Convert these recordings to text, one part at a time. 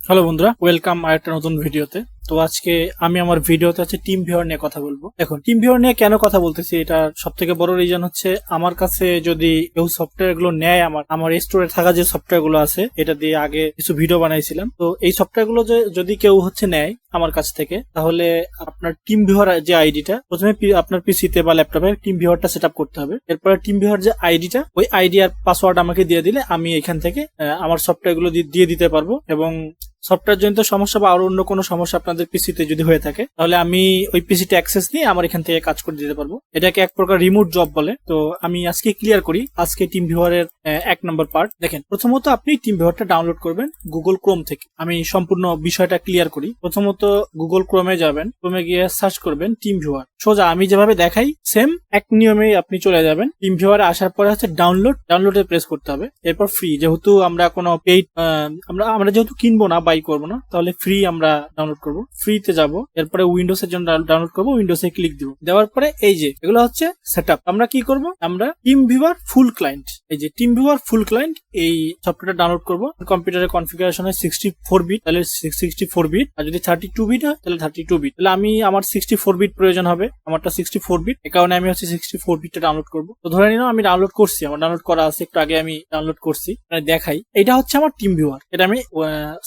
Hello বন্ধুরা, welcome আরেকটা নতুন ভিডিওতে। তো আজকে আমি আমার ভিডিওতে হচ্ছে টিম ভিউয়ার নিয়ে কথা বলবো। এখন টিম ভিউয়ার নিয়ে কেন কথা বলতেছি, এটা সব থেকে বড় রিজন হচ্ছে আমার কাছে যদি কেউ সফটওয়্যার গুলো নেয়, আমার স্টোরে থাকা যে সফটওয়্যার গুলো আছে এটা দিয়ে আগে কিছু ভিডিও বানাইছিলাম। তো এই সফটওয়্যার গুলো যদি কেউ নেয় আমার কাছ থেকে, তাহলে আপনার টিম ভিউয়ার যে আইডিটা প্রথমে আপনার পিসিতে বা ল্যাপটপে টিম ভিউয়ারটা সেট আপ করতে হবে। এরপরে টিম ভিউয়ার যে আইডিটা, ওই আইডি আর পাসওয়ার্ড আমাকে দিয়ে দিলে আমি এখান থেকে আমার সফটওয়্যার গুলো দিয়ে দিতে পারবো। এবং সফটওয়্যার জনিত সমস্যা বা আরো অন্য কোনো সমস্যা আপনাদের পিসিতে যদি হয়ে থাকে, তাহলে আমি ওই পিসিতে অ্যাক্সেস নিয়ে আমার এখান থেকে কাজ করে দিতে পারবো। এটাকে এক প্রকার রিমোট জব বলে। তো আমি আজকে ক্লিয়ার করি আজকে টিম ভিউয়ারের 1 নম্বর পার্ট। দেখেন, প্রথমত আপনি টিম ভিউয়ারটা ডাউনলোড করবেন গুগল ক্রোম থেকে। আমি সম্পূর্ণ বিষয়টা ক্লিয়ার করি। প্রথমত গুগল ক্রোমে যাবেন, ক্রোমে গিয়ে সার্চ করবেন টিম ভিউয়ার। সোজা আমি যেভাবে দেখাই সেম এক নিয়মে আপনি চলে যাবেন। টিম ভিউয়ারে আসার পরে হচ্ছে ডাউনলোডে প্রেস করতে হবে। এরপর ফ্রি, যেহেতু আমরা কোনো পেইড আমরা যেহেতু কিনবো না, বাই করবো না, তাহলে ফ্রি আমরা ডাউনলোড করবো। ফ্রিতে যাব, এরপরে উইন্ডোজ এর জন্য ডাউনলোড করবো, উইন্ডোজে ক্লিক দিব। দেওয়ার পরে এই যে এগুলো হচ্ছে সেটআপ। আমরা কি করব, আমরা টিম ভিউয়ার ফুল ক্লায়েন্ট, এই যে টিম ভিউয়ার ফুল ক্লায়েন্ট এই সফটওয়্যারটা ডাউনলোড করব। কম্পিউটারের কনফিগারেশন হয় 64 বিট, তাহলে 64 বিট। আর যদি 32 বিট হয় তাহলে 32 বিট। তাহলে আমার 64 বিট প্রয়োজন হবে, আমারটা 64 বিট। এ কারণে আমি 64 বিটটা ডাউনলোড করব। তো ধরে নিলাম আমি ডাউনলোড করছি, আমার ডাউনলোড করা আছে, একটু আগে আমি ডাউনলোড করছি, দেখাই। এটা হচ্ছে আমার টিম ভিউয়ার। এটা আমি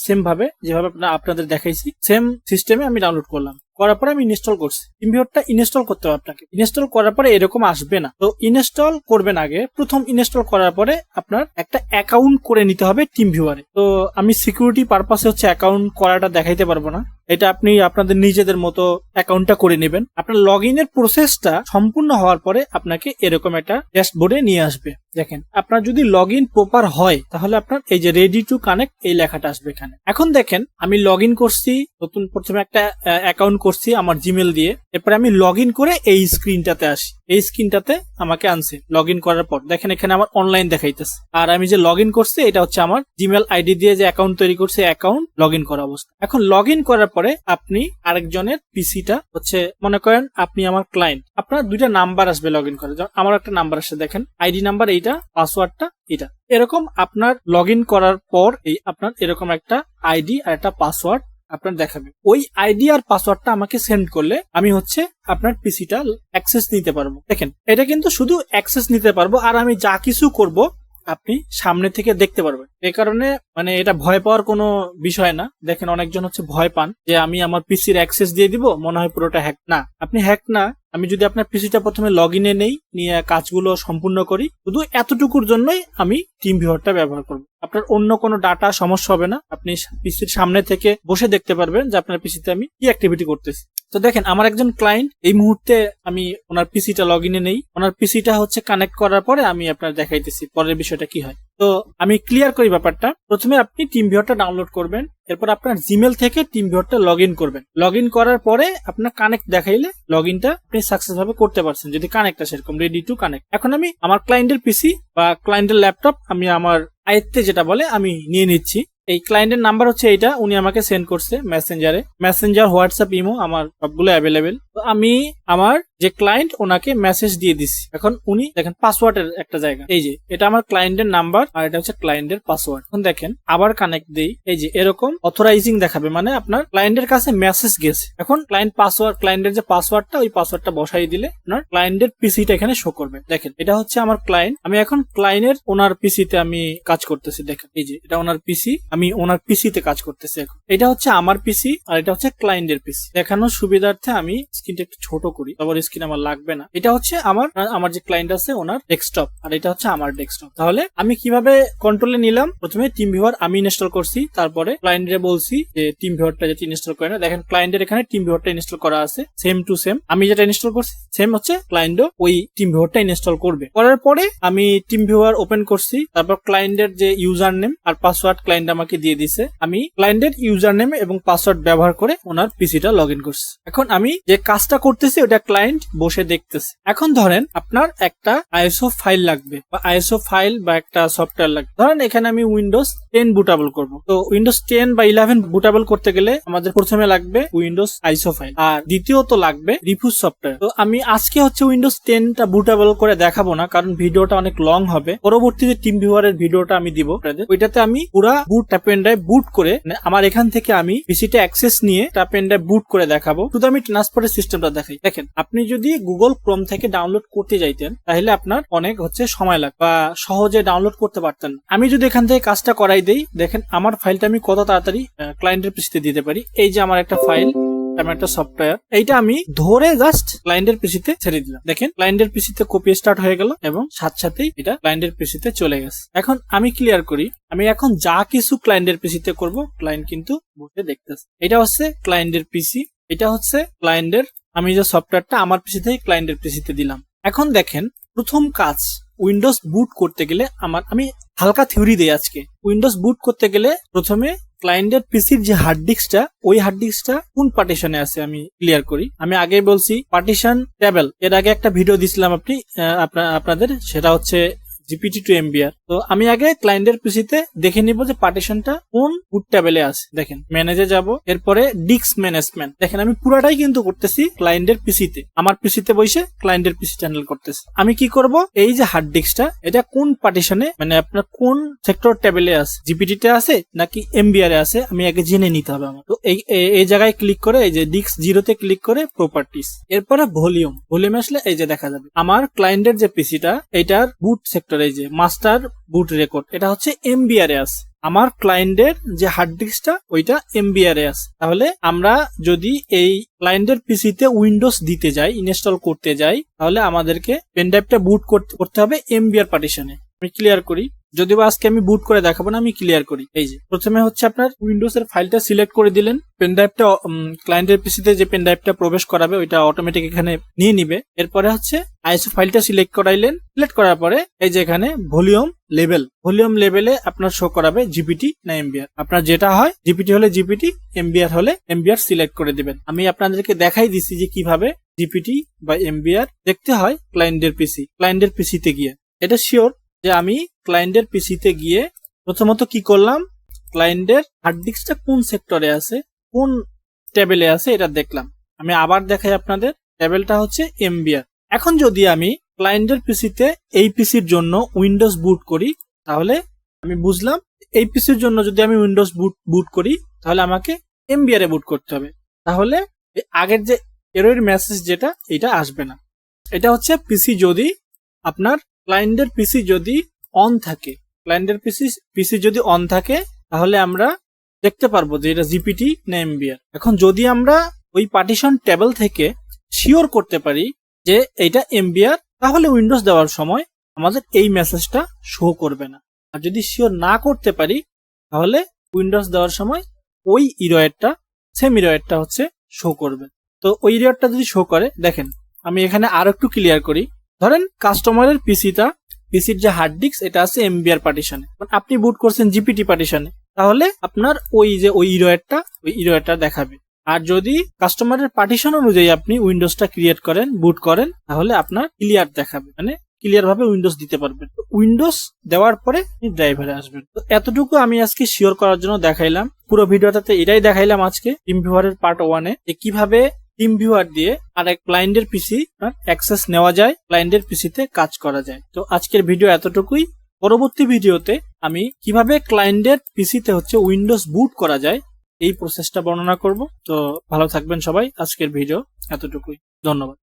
সেম ভাবে যেভাবে আপনাদের দেখাইছি সেম সিস্টেমে আমি ডাউনলোড করলাম। করার পরে আমি ইনস্টল করছি। টিম ভিউয়ারটা ইনস্টল করতে হবে আপনাকে। ইনস্টল করার পরে এরকম আসবে না। তো ইনস্টল করবেন আগে। প্রথম ইনস্টল করার পরে আপনার একটা অ্যাকাউন্ট করে নিতে হবে টিম ভিউয়ারে। তো আমি সিকিউরিটি পারপাসে অ্যাকাউন্ট করাটা দেখাইতে পারবো না, এটা আপনি আপনাদের নিজেদের মতো অ্যাকাউন্টটা করে নেবেন। আপনার লগ ইনের প্রসেসটা সম্পূর্ণ হওয়ার পরে আপনাকে এরকম একটা ড্যাশবোর্ডে নিয়ে আসবে। দেখেন, আপনার যদি লগ ইন প্রপার হয় তাহলে আপনার এই যে রেডি টু কানেক্ট এই লেখাটা আসবে এখানে। এখন দেখেন, আমি লগ ইন করছি, নতুন প্রথমে একটা অ্যাকাউন্ট করছি আমার জিমেল দিয়ে। এরপরে আমি লগ ইন করে এই স্ক্রিনটাতে আসি। এই স্ক্রিনটাতে আমাকে আনছে লগ ইন করার পর। দেখেন এখানে আমার অনলাইন দেখাইতেছে, আর আমি যে লগ ইন করছি এটা হচ্ছে আমার জিমেল আইডি দিয়ে যে অ্যাকাউন্ট তৈরি করছে, অ্যাকাউন্ট লগ ইন করা অবস্থা। এখন লগ ইন করার পরে আপনি আরেকজনের পিসিটা মনে করেন আপনি আমার ক্লায়েন্ট, আপনার দুইটা নাম্বার আসবে লগ ইন করে। আমার একটা নাম্বার আসছে, দেখেন আইডি নাম্বার এইটা, পাসওয়ার্ডটা এটা। এরকম আপনার লগ ইন করার পর আপনার এরকম একটা আইডি আর একটা পাসওয়ার্ড আপনার দেখাবে। ওই আইডি আর পাসওয়ার্ডটা আমাকে সেন্ড করলে আমি আপনার পিসিটা অ্যাক্সেস নিতে পারবো। দেখেন, এটা কিন্তু শুধু অ্যাক্সেস নিতে পারবো, আর আমি যা কিছু করব আপনি সামনে থেকে দেখতে পারবেন। এই কারণে এটা ভয় পাওয়ার কোনো বিষয় না। দেখেন, অনেকজন ভয় পান যে আমি আমার পিসির অ্যাক্সেস দিয়ে দিব, মনে হয় পুরোটা হ্যাক। না, আপনি হ্যাক না। আমি যদি আপনার পিসিটা প্রথমে লগ ইনে নিয়ে কাজগুলো সম্পূর্ণ করি, শুধু এতটুকুর জন্যই আমি টিম ভিউয়ারটা ব্যবহার করব। আপনার অন্য কোনো ডাটা সমস্যা হবে না। আপনি পিসির সামনে থেকে বসে দেখতে পারবেন যে আপনার পিসিতে আমি কি অ্যাক্টিভিটি করতেছি। তো দেখেন, আমার একজন ক্লায়েন্ট, এই মুহূর্তে আমি ওনার পিসিটা লগ ইনে নেই। ওনার পিসিটা কানেক্ট করার পরে আমি আপনার দেখাইতেছি পরের বিষয়টা কি হয়। তো আমি ক্লিয়ার করি ব্যাপারটা। প্রথমে আপনি টিম ভিউয়ারটা ডাউনলোড করবেন, এরপর আপনার জিমেল থেকে টিম ভিউয়ারটা লগ ইন করবেন। লগ ইন করার পরে আপনার কানেক্ট দেখাইলে লগ ইনটা আপনি সাকসেস ভাবে করতে পারছেন, যদি কানেক্ট আসে এরকম রেডি টু কানেক্ট। এখন আমি আমার ক্লায়েন্টের পিসি বা ক্লায়েন্টের ল্যাপটপ আমি আমার আয়ত্তে যেটা বলে আমি নিয়ে নিচ্ছি। এই ক্লায়েন্টের নাম্বার এইটা, উনি আমাকে সেন্ড করছে মেসেঞ্জার, হোয়াটসঅ্যাপ, ইমো, আমার সবগুলো অ্যাভেলেবেল। তো আমি আমার যে ক্লায়েন্ট ওনাকে মেসেজ দিয়ে দিচ্ছি। এখন উনি দেখেন পাসওয়ার্ডের একটা জায়গা, এই যে এটা আমার ক্লায়েন্টের নাম্বার আর এটা হচ্ছে ক্লায়েন্টের পাসওয়ার্ড। এখন দেখেন আবার কানেক্ট দেই, এই যে এরকম অথরাইজিং দেখাবে, মানে আপনার ক্লায়েন্টের কাছে মেসেজ গেছে। এখন ক্লায়েন্টের যে পাসওয়ার্ডটা, ওই পাসওয়ার্ডটা বসাই দিলে আপনার ক্লায়েন্টের পিসিটা এখানে শো করবে। দেখেন, এটা হচ্ছে আমার ক্লায়েন্ট। আমি এখন ক্লায়েন্টের ওনার পিসিতে আমি কাজ করতেছি। দেখেন, এই যে এটা ওনার পিসি, আমি ওনার পিসিতে কাজ করতেছি। এখন এটা হচ্ছে আমার পিসি আর এটা হচ্ছে ক্লায়েন্টের পিসি। দেখানোর সুবিধার্থে আমি স্ক্রিনটা একটু ছোট করি, তারপর স্ক্রিন আমার লাগবে না। এটা হচ্ছে আমার যে ক্লায়েন্ট আছে ওনার ডেস্কটপ, আর এটা হচ্ছে আমার ডেস্কটপ। তাহলে আমি কিভাবে কন্ট্রোলে নিলাম, প্রথমে টিম ভিউয়ার আমি ইনস্টল করছি, তারপরে ক্লায়েন্টে বলছি যে টিম ভিউয়ারটা যেটা ইনস্টল করে না। দেখেন, ক্লায়েন্টের এখানে টিম ভিউয়ারটা ইনস্টল করা আছে, সেম টু সেম। আমি যেটা ইনস্টল করছি সেম ক্লায়েন্টও ওই টিম ভিউয়ারটা ইনস্টল করবে। করার পরে আমি টিম ভিউয়ার ওপেন করছি, তারপর ক্লায়েন্টের যে ইউজার নেম আর পাসওয়ার্ড ক্লায়েন্ট আমাকে দিয়ে দিছে। আমি ক্লায়েন্টের ইউজার নেম এবং পাসওয়ার্ড ব্যবহার করে ওনার পিসিটা লগ ইন করছি। এখন আমি যে কাজটা করতেছি ওটা ওইটা ক্লায়েন্ট বসে দেখতেছে। এখন ধরেন আপনার একটা আইএসও ফাইল লাগবে বা আইএসও ফাইল বা একটা সফটওয়্যার লাগবে। ধরেন এখানে আমি উইন্ডোজ 10 বুটেবল করব। তো উইন্ডোজ 10 বা 11 বুটেবল করতে গেলে আমাদের প্রথমে লাগবে উইন্ডোজ আইএসও ফাইল, আর দ্বিতীয়ত লাগবে রিফিউজ সফটওয়্যার। তো আমি আজকে হচ্ছে উইন্ডোজ 10টা বুটেবল করে দেখাবো না, কারণ ভিডিওটা অনেক লং হবে। পরবর্তীতে টিম ভিউয়ারের ভিডিওটা আমি দিব আপনাদের, ওইটাতে আমি পুরা বুট পেন ড্রাইভ বুট করে আমার এখান থেকে আমি পিসিটা অ্যাক্সেস নিয়ে পেন ড্রাইভ বুট করে দেখাবো। শুধু আমি ট্রান্সফারের সিস্টেমটা দেখাই। দেখেন, আপনি যদি গুগল ক্রোম থেকে ডাউনলোড করতে যাইতেন তাহলে আপনার অনেক সময় লাগবে বা সহজে ডাউনলোড করতে পারতেন। আমি যদি এখান থেকে কাজটা করাই দেই, দেখেন আমার ফাইলটা আমি কত তাড়াতাড়ি ক্লায়েন্টের পিসিতে দিতে পারি। এই যে আমার একটা ফাইল, আমার একটা সফটওয়্যার, এইটা আমি ধরে জাস্ট ক্লায়েন্টের পিসিতে ছেড়ে দিলাম। দেখেন ক্লায়েন্টের পিসিতে কপি স্টার্ট হয়ে গেল এবং সাথেই এটা ক্লায়েন্টের পিসিতে চলে গেছে। এখন আমি ক্লিয়ার করি, আমি এখন যা কিছু ক্লায়েন্টের পিসিতে করব ক্লায়েন্ট কিন্তু বসে দেখতেছে। এটা হচ্ছে ক্লায়েন্টের পিসি, এটা হচ্ছে ক্লায়েন্টের, আমি যে সফটওয়্যারটা আমার পিসি থেকে ক্লায়েন্টের পিসিতে দিলাম। এখন দেখেন প্রথম কাজ, উইন্ডোজ বুট করতে গেলে আমি হালকা থিওরি দিই আজকে। উইন্ডোজ বুট করতে গেলে প্রথমে ক্লায়েন্টের পিসির যে হার্ড ডিস্কটা, ওই হার্ড ডিস্কটা কোন পার্টিশনে আছে আমি ক্লিয়ার করি। আমি আগে বলছি পার্টিশন টেবিল, এর আগে একটা ভিডিও দিছিলাম আপনাদের, সেটা হচ্ছে জিপিটি টু এমবিআর। তো আমি আগে ক্লায়েন্টের পিসিতে দেখে নিব যে পার্টিশনটা কোন বুট টেবিলে আছে। দেখেন ম্যানেজে যাব, এরপরে ডিস্ক ম্যানেজমেন্ট। দেখেন আমি পুরাটাই কিন্তু করতেছি ক্লায়েন্টের পিসিতে, আমার পিসিতে বসে ক্লায়েন্টের পিসি হ্যান্ডেল করতেছি। আমি কি করব, এই যে হার্ড ডিস্কটা এটা কোন পার্টিশনে, মানে আপনার কোন সেক্টর টেবিলে আছে, জিপিটি তে আছে নাকি এমবিআর এ আছে, আমি আগে জেনে নিতে হবে আমার। তো এই জায়গায় ক্লিক করে এই যে ডিস্ক 0 ক্লিক করে প্রপার্টিস, এরপরে ভলিউম আসলে এই যে দেখা যাবে আমার ক্লায়েন্টের যে পিসিটা, এটার বুট সেক্টর, এই যে মাস্টার বুট রেকর্ড, এটা হচ্ছে এমবিআর এ আছে। আমার ক্লায়েন্টের যে হার্ড ডিস্কটা ওইটা এমবিআর এ আছে। তাহলে আমরা যদি এই ক্লায়েন্টের পিসিতে উইন্ডোজ দিতে যাই, ইনস্টল করতে যাই, তাহলে আমাদেরকে পেন ড্রাইভটা বুট করতে হবে এমবিআর পার্টিশনে। আমি ক্লিয়ার করি, যদিও আজকে আমি বুট করে দেখাবো না, আমি ক্লিয়ার করি। এই যে প্রথমে হচ্ছে আপনার উইন্ডোজ এর ফাইলটা সিলেক্ট করে দিলেন, পেন ড্রাইভটা ক্লায়েন্টের পিসিতে যে পেন ড্রাইভটা প্রবেশ করাবে ওইটা অটোমেটিক এখানে নিয়ে নিবে। এরপরে হচ্ছে আইএসও ফাইলটা সিলেক্ট করাইলেন, সিলেক্ট করার পরে এই যে এখানে ভলিউম লেভেলে আপনার শো করাবে জিপিটি না এমবিআর। আপনার যেটা হয়, জিপিটি হলে জিপিটি, এমবিআর হলে এমবিআর সিলেক্ট করে দিবেন। আমি আপনাদেরকে দেখাই দিচ্ছি যে কিভাবে জিপিটি বা এমবিআর দেখতে হয় ক্লায়েন্টের পিসিতে গিয়ে। এটা শিওর যে আমি ক্লায়েন্টের পিসিতে গিয়ে প্রথমত কি করলাম, ক্লায়েন্টের হার্ড ডিস্কটা কোন সেক্টরে আছে, কোন টেবিলে আছে এটা দেখলাম। আমি আবার দেখাই আপনাদের, টেবিলটা হচ্ছে এমবিআর। এখন যদি আমি ক্লায়েন্টের পিসিতে এই পিসির জন্য উইন্ডোজ বুট করি, তাহলে আমি বুঝলাম এই পিসির জন্য যদি আমি উইন্ডোজ বুট করি তাহলে আমাকে এমবিআর এ বুট করতে হবে। তাহলে আগের যে এরর মেসেজ যেটা, এটা আসবে না। এটা হচ্ছে পিসি যদি আপনার ক্লায়েন্টের পিসি যদি অন থাকে, পিসি যদি অন থাকে তাহলে আমরা দেখতে পারবো যে এটা জিপিটি না এমবিআর। এখন যদি আমরা ওই পার্টিশন টেবিল থেকে শিওর করতে পারি যে এটা এমবিআর, তাহলে উইন্ডোজ দেওয়ার সময় আমাদের এই মেসেজটা শো করবে না। আর যদি শিওর না করতে পারি তাহলে উইন্ডোজ দেওয়ার সময় ওই সেম ইররটা হচ্ছে শো করবে। তো ওই ইররটা যদি শো করে, দেখেন আমি এখানে আরো একটু ক্লিয়ার করি। ধরেন কাস্টমারের পিসির যে হার্ড ডিস্ক এটা আছে এমবিআর পার্টিশনে, আপনি বুট করছেন জিপিটি পার্টিশনে, তাহলে আপনার ওই ইররটা দেখাবে। আর যদি কাস্টমারের পার্টিশন অনুযায়ী আপনি উইন্ডোজটা ক্রিয়েট করেন, বুট করেন, তাহলে আপনার ক্লিয়ার দেখাবে, মানে ক্লিয়ার ভাবে উইন্ডোজ দিতে পারবেন। উইন্ডোজ দেওয়ার পরে ড্রাইভারে আসবেন। তো এতটুকু আমি আজকে শিওর করার জন্য দেখাইলাম। পুরো ভিডিওটাতে এটাই দেখাইলাম আজকে টিম ভিউয়ারের পার্ট 1-এ, যে কিভাবে টিম ভিউয়ার দিয়ে আর এক ক্লায়েন্টের পিসি অ্যাক্সেস নেওয়া যায়, ক্লায়েন্টের পিসিতে কাজ করা যায়। তো আজকের ভিডিও এতটুকুই। পরবর্তী ভিডিওতে আমি কিভাবে ক্লায়েন্টের পিসিতে উইন্ডোজ বুট করা যায় এই প্রসেসটা বর্ণনা করব। তো ভালো থাকবেন সবাই। আজকের ভিডিও এতটুকুই, ধন্যবাদ।